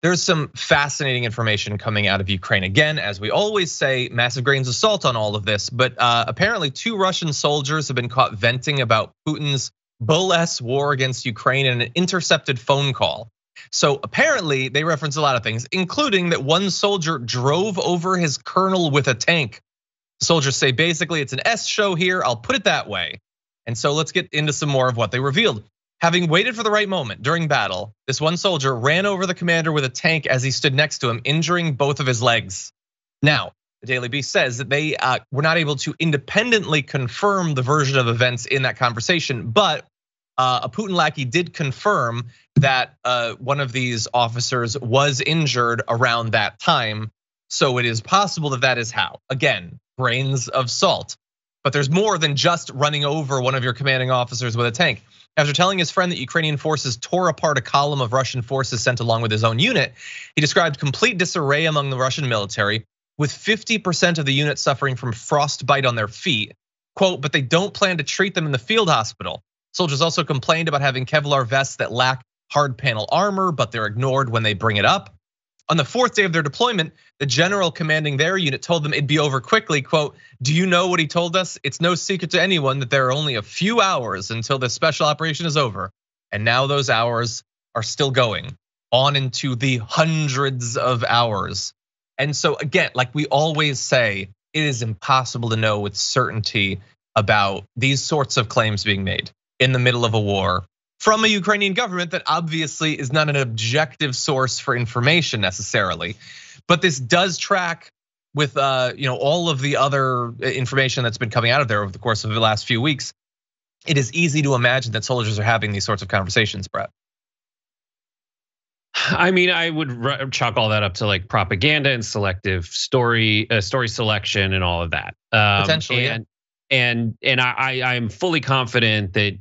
There's some fascinating information coming out of Ukraine. Again, as we always say, massive grains of salt on all of this, but apparently 2 Russian soldiers have been caught venting about Putin's bull-ass war against Ukraine in an intercepted phone call. So apparently they reference a lot of things, including that one soldier drove over his colonel with a tank. The soldiers say basically it's an S show here, I'll put it that way. And so let's get into some more of what they revealed. Having waited for the right moment during battle, this one soldier ran over the commander with a tank as he stood next to him, injuring both of his legs. Now, the Daily Beast says that they were not able to independently confirm the version of events in that conversation, but a Putin lackey did confirm that one of these officers was injured around that time. So it is possible that that is how. Again, grains of salt. But there's more than just running over one of your commanding officers with a tank. After telling his friend that Ukrainian forces tore apart a column of Russian forces sent along with his own unit, he described complete disarray among the Russian military, with 50% of the unit suffering from frostbite on their feet. Quote, but they don't plan to treat them in the field hospital. Soldiers also complained about having Kevlar vests that lack hard panel armor, but they're ignored when they bring it up. On the 4th day of their deployment, the general commanding their unit told them it'd be over quickly. Quote, do you know what he told us? It's no secret to anyone that there are only a few hours until this special operation is over. And now those hours are still going on into the hundreds of hours. And so again, like we always say, it is impossible to know with certainty about these sorts of claims being made in the middle of a war from a Ukrainian government that obviously is not an objective source for information necessarily. But this does track with all of the other information that's been coming out of there over the course of the last few weeks. It is easy to imagine that soldiers are having these sorts of conversations, Brett. I mean, I would chalk all that up to like propaganda and selective story selection and all of that. Potentially, and I am fully confident that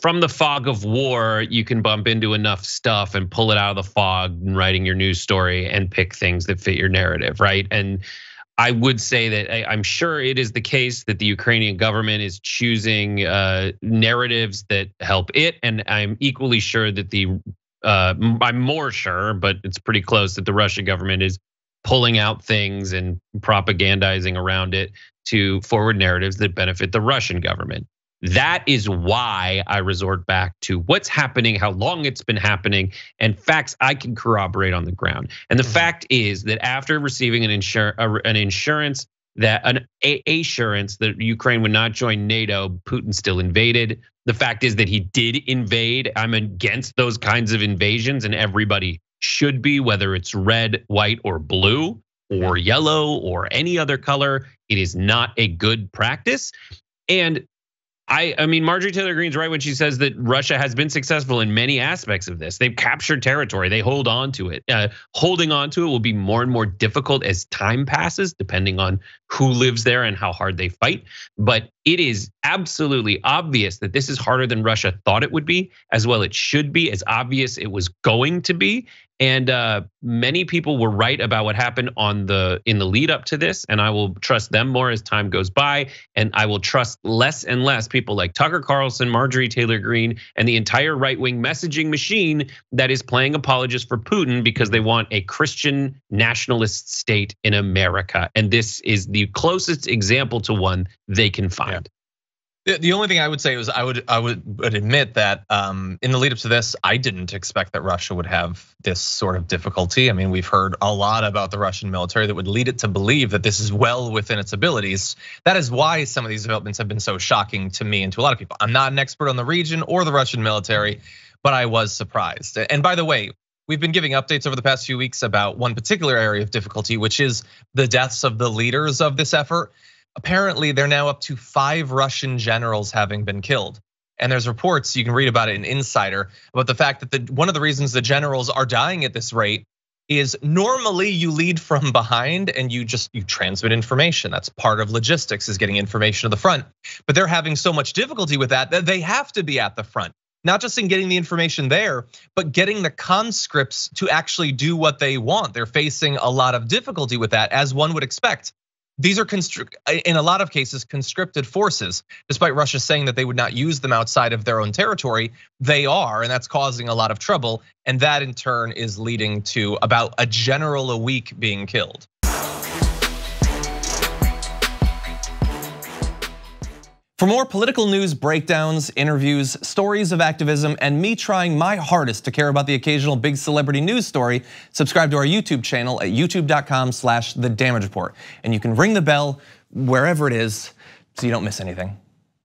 from the fog of war, you can bump into enough stuff and pull it out of the fog and writing your news story and pick things that fit your narrative, right? And I would say that I'm sure it is the case that the Ukrainian government is choosing narratives that help it, and I'm equally sure that I'm more sure, but it's pretty close, that the Russian government is pulling out things and propagandizing around it to forward narratives that benefit the Russian government. That is why I resort back to what's happening, how long it's been happening, and facts I can corroborate on the ground. And the fact is that after receiving an assurance that Ukraine would not join NATO, Putin still invaded. The fact is that he did invade. I'm against those kinds of invasions, and everybody should be, whether it's red, white, or blue, or yellow, or any other color. It is not a good practice. And I mean, Marjorie Taylor Greene's right when she says that Russia has been successful in many aspects of this. They've captured territory, they hold on to it. Holding on to it will be more and more difficult as time passes, depending on who lives there and how hard they fight. But it is absolutely obvious that this is harder than Russia thought it would be, as well it should be, as obvious it was going to be. And many people were right about what happened in the lead up to this, and I will trust them more as time goes by. And I will trust less and less people like Tucker Carlson, Marjorie Taylor Greene, and the entire right-wing messaging machine that is playing apologists for Putin because they want a Christian nationalist state in America. And this is the closest example to one they can find. Yeah. The only thing I would say is I would admit that in the lead up to this, I didn't expect that Russia would have this sort of difficulty. I mean, we've heard a lot about the Russian military that would lead it to believe that this is well within its abilities. That is why some of these developments have been so shocking to me and to a lot of people. I'm not an expert on the region or the Russian military, but I was surprised. And by the way, we've been giving updates over the past few weeks about one particular area of difficulty, which is the deaths of the leaders of this effort. Apparently, they're now up to 5 Russian generals having been killed. And there's reports, you can read about it in Insider, about the fact that one of the reasons the generals are dying at this rate is normally you lead from behind and you transmit information. That's part of logistics, is getting information to the front. But they're having so much difficulty with that they have to be at the front. Not just in getting the information there, but getting the conscripts to actually do what they want. They're facing a lot of difficulty with that, as one would expect. These are in a lot of cases conscripted forces. Despite Russia saying that they would not use them outside of their own territory, they are, and that's causing a lot of trouble. And that in turn is leading to about a general a week being killed. For more political news, breakdowns, interviews, stories of activism, and me trying my hardest to care about the occasional big celebrity news story, subscribe to our YouTube channel at youtube.com/thedamagereport. And you can ring the bell wherever it is so you don't miss anything.